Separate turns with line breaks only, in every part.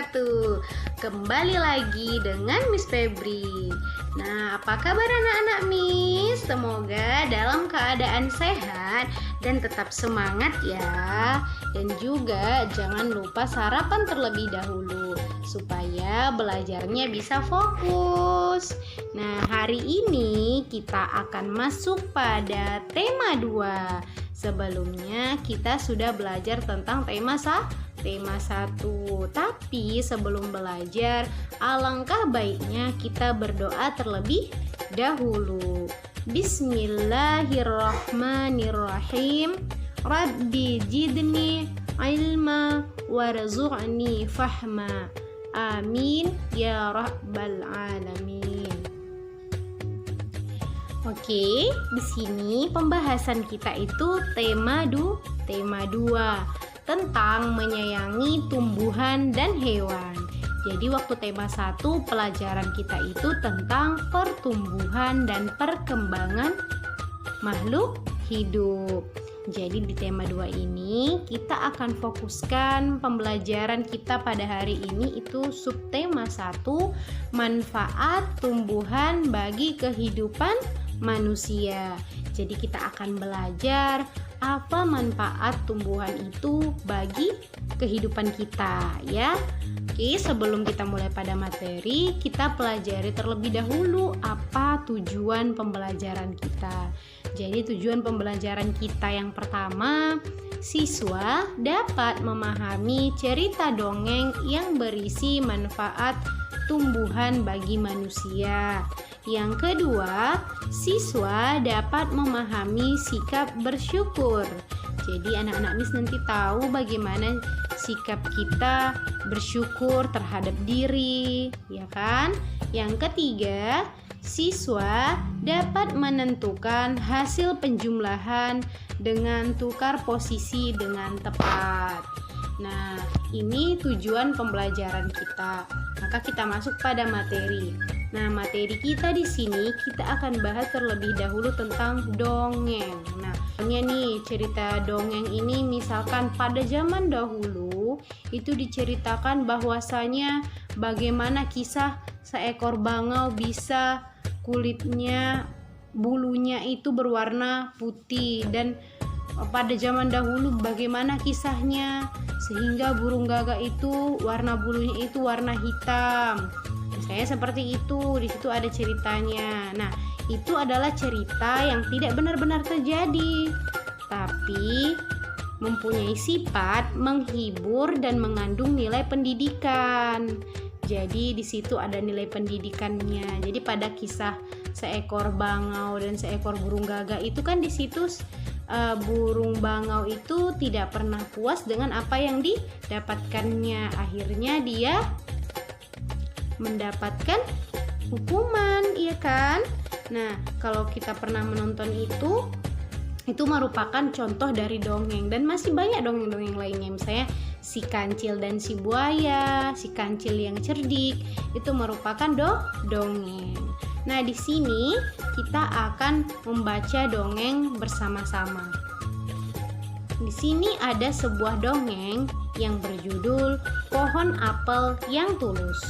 wabarakatuh. Kembali lagi dengan Miss Febri. Nah, apa kabar anak-anak Miss? Semoga dalam keadaan sehat dan tetap semangat ya. Dan juga jangan lupa sarapan terlebih dahulu supaya belajarnya bisa fokus. Nah, hari ini kita akan masuk pada tema 2. Sebelumnya kita sudah belajar tentang tema 1. Tapi sebelum belajar, alangkah baiknya kita berdoa terlebih dahulu. Bismillahirrahmanirrahim. Rabbi jidni ilma warzuqni fahma. Amin ya rabbal alamin. Oke, di sini pembahasan kita itu tema 2 tentang menyayangi tumbuhan dan hewan. Jadi waktu tema 1 pelajaran kita itu tentang pertumbuhan dan perkembangan makhluk hidup. Jadi di tema 2 ini kita akan fokuskan pembelajaran kita pada hari ini itu subtema 1, manfaat tumbuhan bagi kehidupan manusia. Jadi kita akan belajar apa manfaat tumbuhan itu bagi kehidupan kita ya. Oke, sebelum kita mulai pada materi, kita pelajari terlebih dahulu apa tujuan pembelajaran kita. Jadi tujuan pembelajaran kita yang pertama, siswa dapat memahami cerita dongeng yang berisi manfaat tumbuhan bagi manusia. Yang kedua, siswa dapat memahami sikap bersyukur. Jadi anak-anak Miss nanti tahu bagaimana sikap kita bersyukur terhadap diri, ya kan? Yang ketiga, siswa dapat menentukan hasil penjumlahan dengan tukar posisi dengan tepat. Nah, ini tujuan pembelajaran kita. Maka kita masuk pada materi. Nah, materi kita di sini kita akan bahas terlebih dahulu tentang dongeng. Nah, nih cerita dongeng ini misalkan pada zaman dahulu itu diceritakan bahwasanya bagaimana kisah seekor bangau bisa kulitnya, bulunya itu berwarna putih, dan pada zaman dahulu bagaimana kisahnya sehingga burung gagak itu warna bulunya itu warna hitam. Misalnya seperti itu, di situ ada ceritanya. Nah, itu adalah cerita yang tidak benar-benar terjadi, tapi mempunyai sifat menghibur dan mengandung nilai pendidikan. Jadi di situ ada nilai pendidikannya. Jadi pada kisah seekor bangau dan seekor burung gagak itu kan di situ burung bangau itu tidak pernah puas dengan apa yang didapatkannya. Akhirnya dia mendapatkan hukuman, iya kan? Nah, kalau kita pernah menonton itu merupakan contoh dari dongeng, dan masih banyak dongeng-dongeng lainnya. Misalnya si kancil dan si buaya, si kancil yang cerdik, itu merupakan dongeng. Nah, di sini kita akan membaca dongeng bersama-sama. Di sini ada sebuah dongeng yang berjudul Pohon Apel yang Tulus.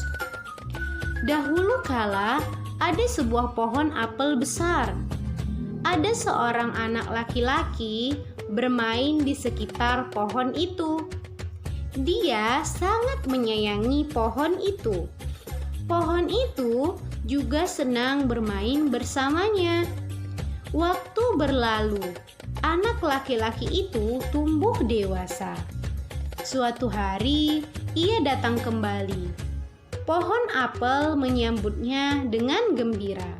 Dahulu kala ada sebuah pohon apel besar. Ada seorang anak laki-laki bermain di sekitar pohon itu. Dia sangat menyayangi pohon itu. Pohon itu juga senang bermain bersamanya. Waktu berlalu, anak laki-laki itu tumbuh dewasa. Suatu hari, ia datang kembali. Pohon apel menyambutnya dengan gembira.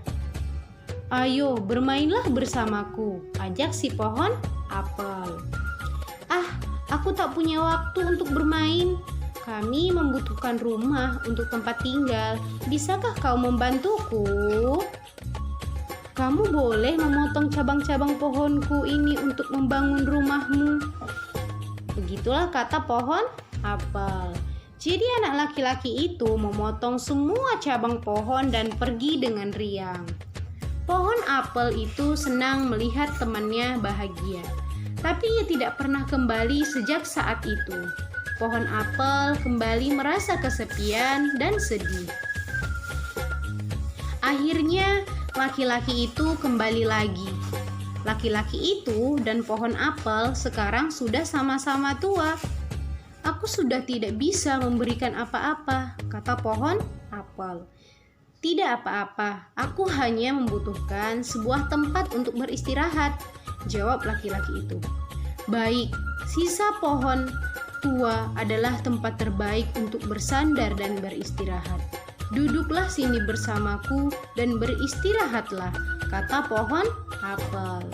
"Ayo, bermainlah bersamaku," ajak si pohon apel. "Ah, aku tak punya waktu untuk bermain. Kami membutuhkan rumah untuk tempat tinggal. Bisakah kau membantuku?" "Kamu boleh memotong cabang-cabang pohonku ini untuk membangun rumahmu." Begitulah kata pohon apel. Jadi anak laki-laki itu memotong semua cabang pohon dan pergi dengan riang. Pohon apel itu senang melihat temannya bahagia. Tapi ia tidak pernah kembali sejak saat itu. pohon apel kembali merasa kesepian dan sedih. Akhirnya, laki-laki itu kembali lagi. Laki-laki itu dan pohon apel sekarang sudah sama-sama tua. "Aku sudah tidak bisa memberikan apa-apa," kata pohon apel. "Tidak apa-apa, aku hanya membutuhkan sebuah tempat untuk beristirahat," jawab laki-laki itu. "Baik, sisa pohon tua adalah tempat terbaik untuk bersandar dan beristirahat. Duduklah sini bersamaku dan beristirahatlah," kata pohon apel.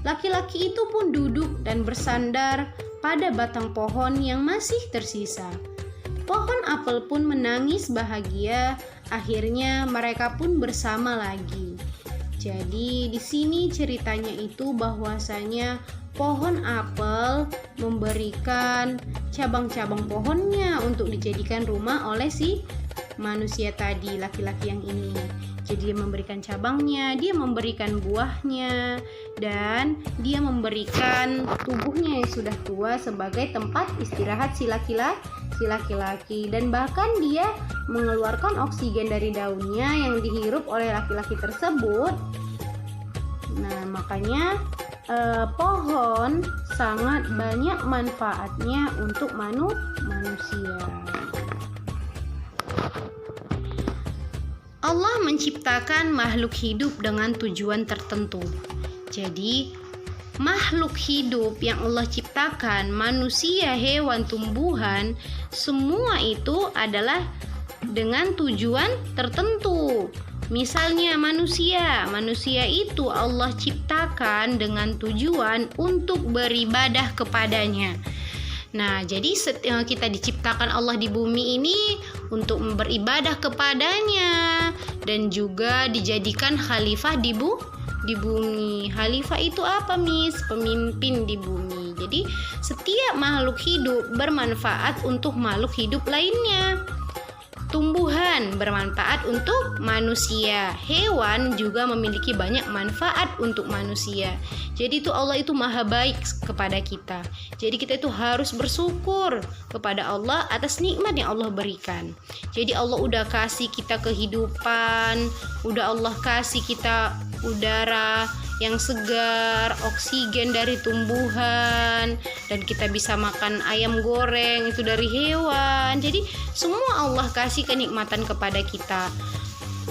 Laki-laki itu pun duduk dan bersandar pada batang pohon yang masih tersisa. Pohon apel pun menangis bahagia. Akhirnya mereka pun bersama lagi. Jadi di sini ceritanya itu bahwasanya pohon apel memberikan cabang-cabang pohonnya untuk dijadikan rumah oleh si manusia tadi, laki-laki yang ini. Jadi dia memberikan cabangnya, dia memberikan buahnya, dan dia memberikan tubuhnya yang sudah tua sebagai tempat istirahat si laki-laki, dan bahkan dia mengeluarkan oksigen dari daunnya yang dihirup oleh laki-laki tersebut. Nah, makanya pohon sangat banyak manfaatnya untuk manusia. Allah menciptakan makhluk hidup dengan tujuan tertentu. Jadi, makhluk hidup yang Allah ciptakan, manusia, hewan, tumbuhan, semua itu adalah dengan tujuan tertentu. Misalnya manusia itu Allah ciptakan dengan tujuan untuk beribadah kepadanya. Nah, jadi kita diciptakan Allah di bumi ini untuk beribadah kepadanya dan juga dijadikan khalifah di bumi. Khalifah itu apa, Miss? Pemimpin di bumi. Jadi, setiap makhluk hidup bermanfaat untuk makhluk hidup lainnya. Tumbuhan bermanfaat untuk manusia. Hewan juga memiliki banyak manfaat untuk manusia. Jadi itu Allah itu maha baik kepada kita. Jadi kita itu harus bersyukur kepada Allah atas nikmat yang Allah berikan. Jadi Allah udah kasih kita kehidupan, udah Allah kasih kita udara yang segar, oksigen dari tumbuhan, dan kita bisa makan ayam goreng itu dari hewan. Jadi semua Allah kasih kenikmatan kepada kita.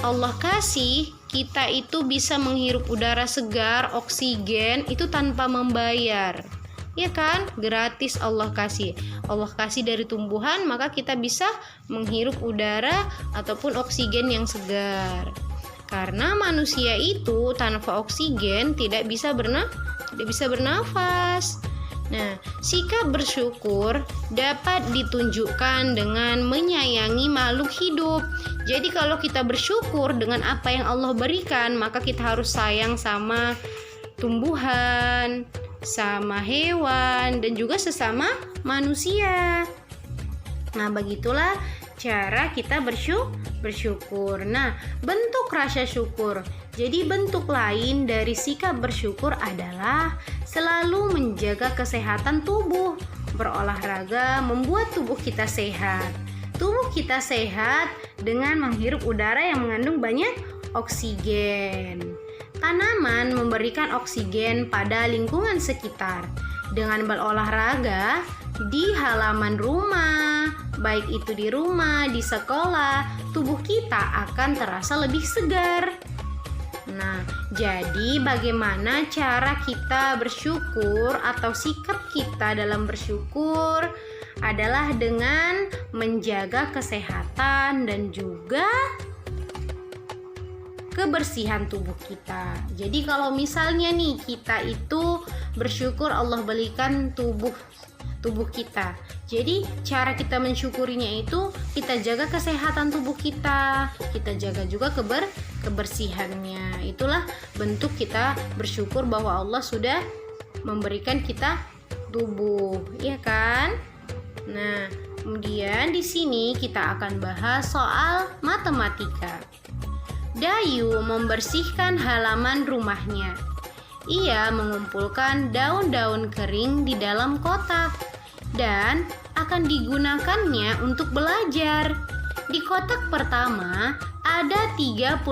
Allah kasih kita itu bisa menghirup udara segar, oksigen itu tanpa membayar. Ya kan? Gratis Allah kasih. Allah kasih dari tumbuhan, maka kita bisa menghirup udara ataupun oksigen yang segar. Karena manusia itu tanpa oksigen tidak bisa bernafas. Nah, sikap bersyukur dapat ditunjukkan dengan menyayangi makhluk hidup. Jadi kalau kita bersyukur dengan apa yang Allah berikan, maka kita harus sayang sama tumbuhan, sama hewan, dan juga sesama manusia. Nah, begitulah cara kita bersyukur. Nah, bentuk rasa syukur. Jadi bentuk lain dari sikap bersyukur adalah selalu menjaga kesehatan tubuh. Berolahraga membuat tubuh kita sehat. Tubuh kita sehat dengan menghirup udara yang mengandung banyak oksigen. Tanaman memberikan oksigen pada lingkungan sekitar. Dengan berolahraga di halaman rumah, baik itu di rumah, di sekolah, tubuh kita akan terasa lebih segar. Nah, jadi bagaimana cara kita bersyukur atau sikap kita dalam bersyukur adalah dengan menjaga kesehatan dan juga kebersihan tubuh kita. Jadi kalau misalnya nih kita itu bersyukur Allah berikan tubuh kita. Jadi cara kita mensyukurinya itu kita jaga kesehatan tubuh kita jaga juga kebersihannya. Itulah bentuk kita bersyukur bahwa Allah sudah memberikan kita tubuh, ya kan? Nah, kemudian di sini kita akan bahas soal matematika. Dayu membersihkan halaman rumahnya. Ia mengumpulkan daun-daun kering di dalam kotak. dan akan digunakannya untuk belajar. Di kotak pertama ada 35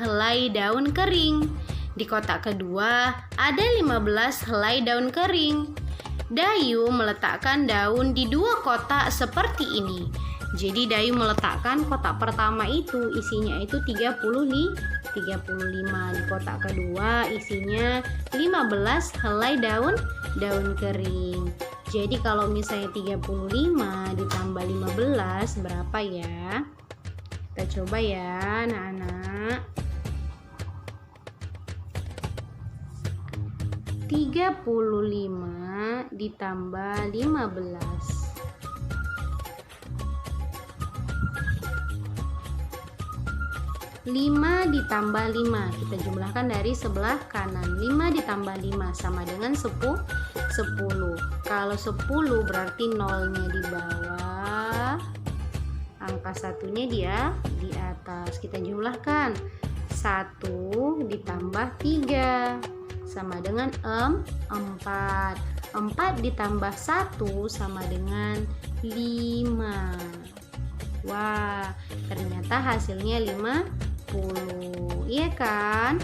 helai daun kering. Di kotak kedua ada 15 helai daun kering. Dayu meletakkan daun di dua kotak seperti ini. Jadi Dayu meletakkan kotak pertama itu isinya itu 35. Di kotak kedua isinya 15 helai daun kering. Jadi kalau misalnya 35 ditambah 15 berapa ya? Kita coba ya anak-anak. 35 ditambah 15. 5 ditambah 5, kita jumlahkan dari sebelah kanan. 5 ditambah 5 sama dengan 10. Kalau 10 berarti nolnya di bawah, angka satunya dia di atas. Kita jumlahkan. 1 ditambah 3 sama dengan 4. 4 ditambah 1 sama dengan 5. Wah, ternyata hasilnya 50, iya kan?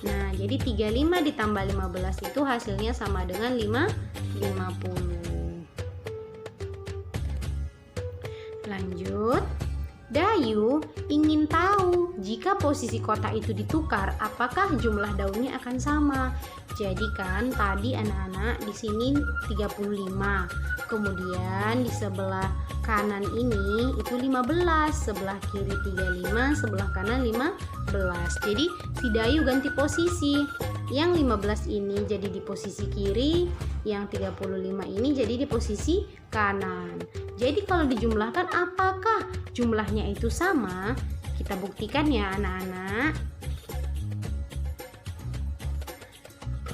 Nah, jadi 35 ditambah 15 itu hasilnya sama dengan 50. Lanjut. Dayu ingin tahu jika posisi kotak itu ditukar, apakah jumlah daunnya akan sama. Jadi kan tadi anak-anak di sini 35. Kemudian di sebelah kanan ini itu 15, sebelah kiri 35, sebelah kanan 15. Jadi si Dayu ganti posisi. Yang 15 ini jadi di posisi kiri, yang 35 ini jadi di posisi kanan. Jadi kalau dijumlahkan apakah jumlahnya itu sama? Kita buktikan ya anak-anak.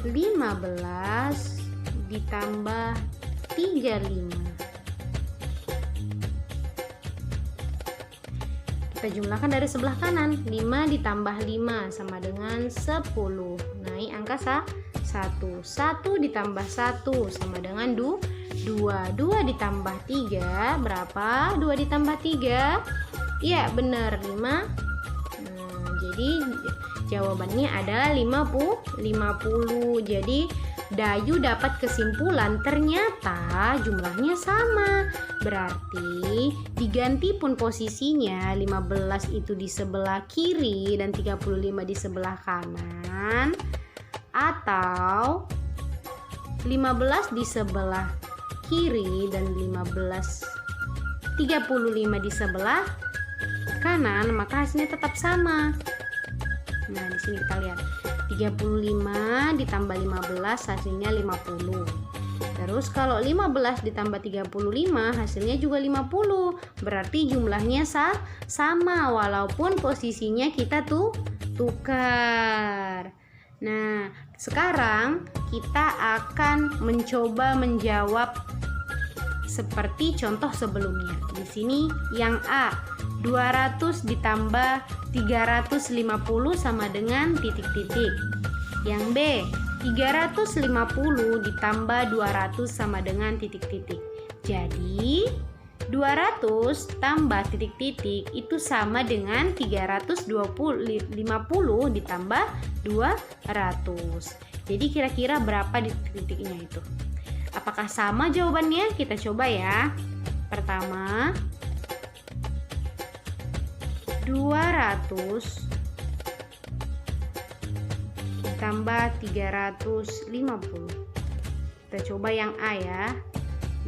15 ditambah 35. Kita jumlahkan dari sebelah kanan. 5 ditambah 5 sama dengan 10. Naik angka 1. 1 ditambah 1 sama dengan 2. 2 ditambah 3 berapa? 2 ditambah 3? Iya benar 5. Nah, jadi jawabannya adalah 50. Jadi Dayu dapat kesimpulan ternyata jumlahnya sama. Berarti diganti pun posisinya, 15 itu di sebelah kiri dan 35 di sebelah kanan, atau 15 di sebelah kiri dan 35 di sebelah kanan, maka hasilnya tetap sama. Nah, di sini kita lihat 35 ditambah 15 hasilnya 50. Terus kalau 15 ditambah 35 hasilnya juga 50. Berarti jumlahnya sama walaupun posisinya kita tukar. Nah, sekarang kita akan mencoba menjawab seperti contoh sebelumnya. Di sini yang A, 200 ditambah 350 sama dengan titik-titik. Yang B, 350 ditambah 200 sama dengan titik-titik. Jadi 200 tambah titik-titik itu sama dengan 350 ditambah 200. Jadi kira-kira berapa titik-titiknya itu? Apakah sama jawabannya? Kita coba ya. Pertama, 200 ditambah 350. Kita coba yang A ya.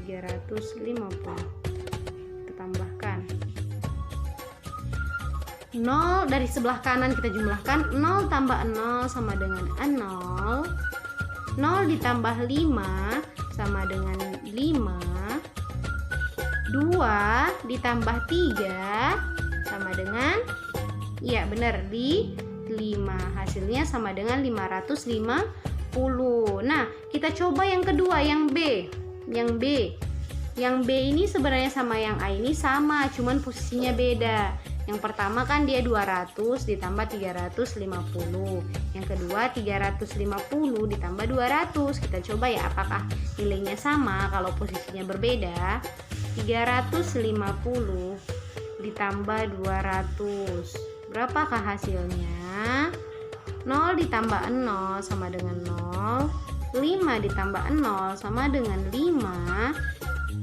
350. Kita tambahkan 0 dari sebelah kanan, kita jumlahkan 0 tambah 0 sama dengan 0. 0 ditambah 5 sama dengan 5. 2 ditambah 3 sama dengan, iya benar, di 5. Hasilnya sama dengan 550. Nah, kita coba yang kedua, yang B. Yang B ini sebenarnya sama yang A ini sama, cuman posisinya beda. Yang pertama kan dia 200 ditambah 350. Yang kedua 350 ditambah 200. Kita coba ya apakah nilainya sama kalau posisinya berbeda. 350 ditambah 200. Berapakah hasilnya? 0 ditambah 0 sama dengan 0. 5 ditambah 0 sama dengan 5.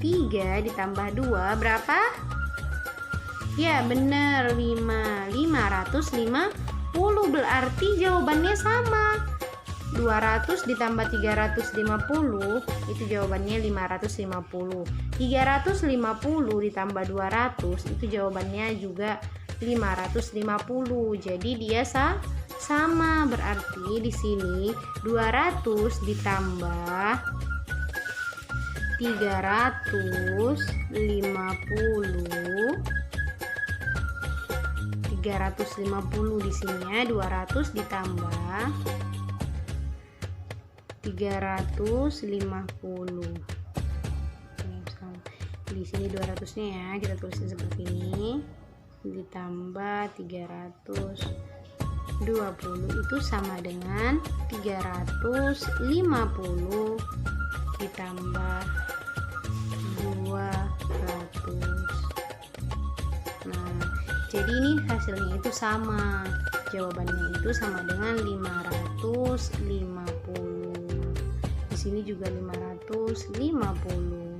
3 ditambah 2 berapa? Ya benar 5. 550 berarti jawabannya sama. 200 ditambah 350 itu jawabannya 550. 350 ditambah 200 itu jawabannya juga 550. Jadi dia sama, berarti di sini 200 ditambah 350 di sini ya, 200 ditambah 350. Di sini 200-nya ya, kita tulisin seperti ini. Ditambah 320 itu sama dengan 350 ditambah 200. Nah, jadi ini hasilnya itu sama. Jawabannya itu sama dengan 550. Di sini juga 550.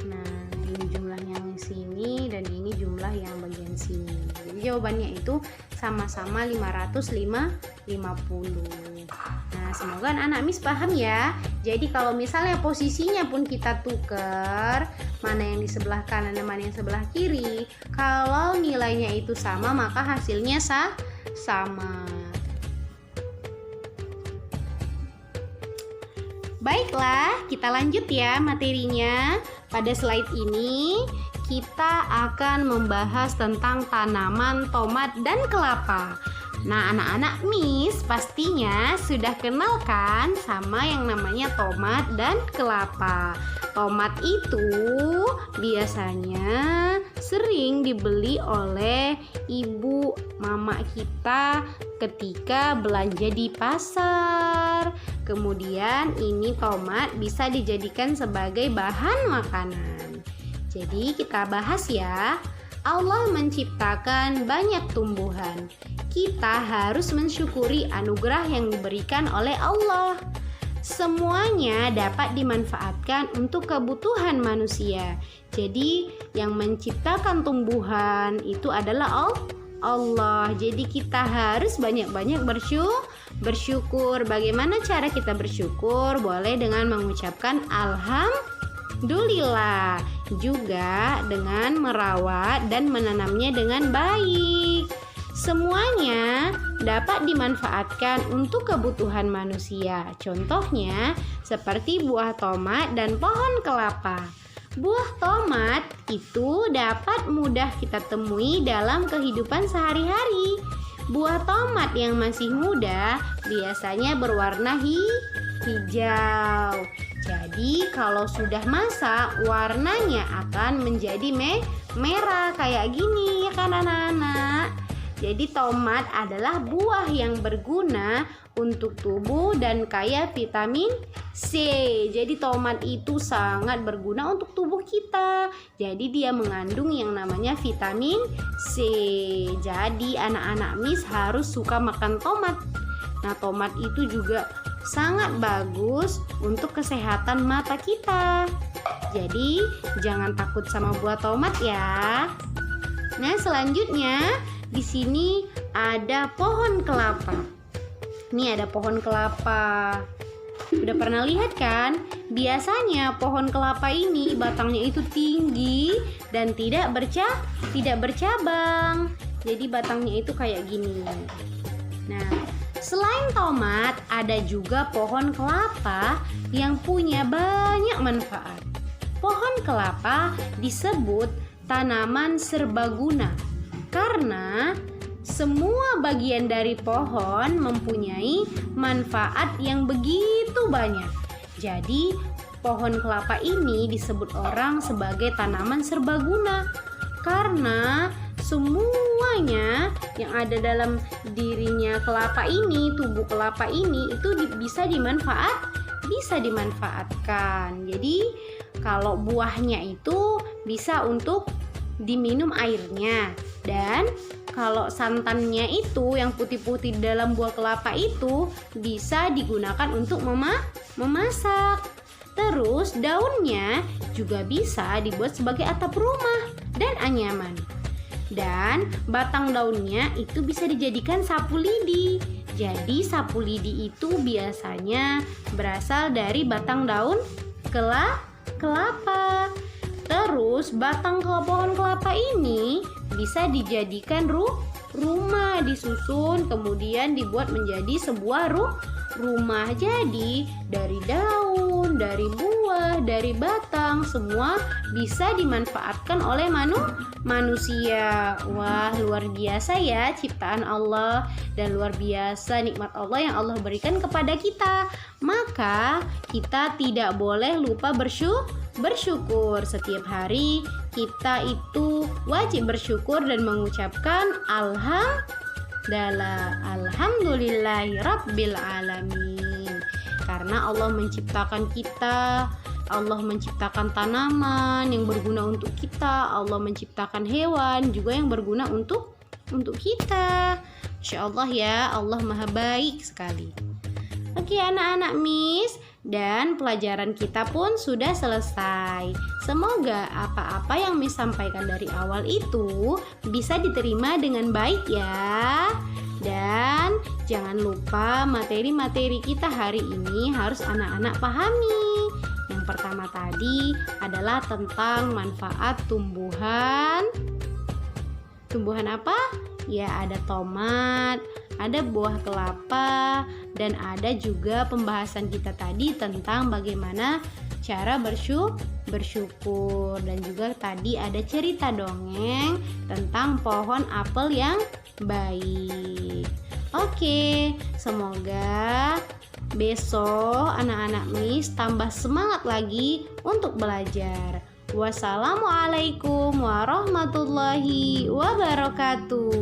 Nah, ini jumlah yang sini dan ini jumlah yang bagian sini. Jadi jawabannya itu sama-sama 550. Nah, semoga anak Miss paham ya. Jadi kalau misalnya posisinya pun kita tukar, mana yang di sebelah kanan dan mana yang sebelah kiri, kalau nilainya itu sama maka hasilnya sama. Baiklah, kita lanjut ya materinya. Pada slide ini kita akan membahas tentang tanaman tomat dan kelapa. Nah, anak-anak Miss pastinya sudah kenal kan sama yang namanya tomat dan kelapa. Tomat itu biasanya sering dibeli oleh ibu mama kita ketika belanja di pasar. Kemudian ini tomat bisa dijadikan sebagai bahan makanan. Jadi kita bahas ya. Allah menciptakan banyak tumbuhan. Kita harus mensyukuri anugerah yang diberikan oleh Allah. Semuanya dapat dimanfaatkan untuk kebutuhan manusia. Jadi yang menciptakan tumbuhan itu adalah Allah. Jadi kita harus banyak-banyak bersyukur. Bagaimana cara kita bersyukur? Boleh dengan mengucapkan alhamdulillah, juga dengan merawat dan menanamnya dengan baik. Semuanya dapat dimanfaatkan untuk kebutuhan manusia. Contohnya seperti buah tomat dan pohon kelapa. Buah tomat itu dapat mudah kita temui dalam kehidupan sehari-hari. Buah tomat yang masih muda biasanya berwarna hijau. Jadi kalau sudah masak warnanya akan menjadi merah kayak gini ya kan anak-anak. Jadi tomat adalah buah yang berguna untuk tubuh dan kaya vitamin C. Jadi tomat itu sangat berguna untuk tubuh kita. Jadi dia mengandung yang namanya vitamin C. Jadi anak-anak Miss harus suka makan tomat. Nah, tomat itu juga sangat bagus untuk kesehatan mata kita. Jadi jangan takut sama buah tomat ya. Nah, selanjutnya di sini ada pohon kelapa. Ini ada pohon kelapa. Udah pernah lihat kan? Biasanya pohon kelapa ini batangnya itu tinggi dan tidak bercabang. Jadi batangnya itu kayak gini. Nah, selain tomat, ada juga pohon kelapa yang punya banyak manfaat. Pohon kelapa disebut tanaman serbaguna karena semua bagian dari pohon mempunyai manfaat yang begitu banyak. Jadi, pohon kelapa ini disebut orang sebagai tanaman serbaguna karena semuanya yang ada dalam dirinya kelapa ini, tubuh kelapa ini itu bisa dimanfaatkan. Jadi kalau buahnya itu bisa untuk diminum airnya, dan kalau santannya itu yang putih-putih dalam buah kelapa itu bisa digunakan untuk memasak. Terus daunnya juga bisa dibuat sebagai atap rumah dan anyaman. Dan batang daunnya itu bisa dijadikan sapu lidi. Jadi sapu lidi itu biasanya berasal dari batang daun kelapa. Terus batang pohon kelapa ini bisa dijadikan rumah, disusun kemudian dibuat menjadi sebuah rumah. Jadi dari daun, dari buah, dari batang, semua bisa dimanfaatkan oleh manusia. Wah, luar biasa ya ciptaan Allah, dan luar biasa nikmat Allah yang Allah berikan kepada kita. Maka kita tidak boleh lupa bersyukur. Setiap hari kita itu wajib bersyukur dan mengucapkan Alhamdulillahi Rabbil Alamin. Karena Allah menciptakan kita, Allah menciptakan tanaman yang berguna untuk kita, Allah menciptakan hewan juga yang berguna untuk kita. Insya Allah ya, Allah maha baik sekali. Oke anak-anak Miss, dan pelajaran kita pun sudah selesai. Semoga apa-apa yang Miss sampaikan dari awal itu bisa diterima dengan baik ya. Dan jangan lupa materi-materi kita hari ini harus anak-anak pahami. Yang pertama tadi adalah tentang manfaat tumbuhan. Tumbuhan apa? Ya, ada tomat, ada buah kelapa, dan ada juga pembahasan kita tadi tentang bagaimana cara bersyukur, dan juga tadi ada cerita dongeng tentang pohon apel yang baik. Oke, semoga besok anak-anak Miss tambah semangat lagi untuk belajar. Wassalamualaikum warahmatullahi wabarakatuh.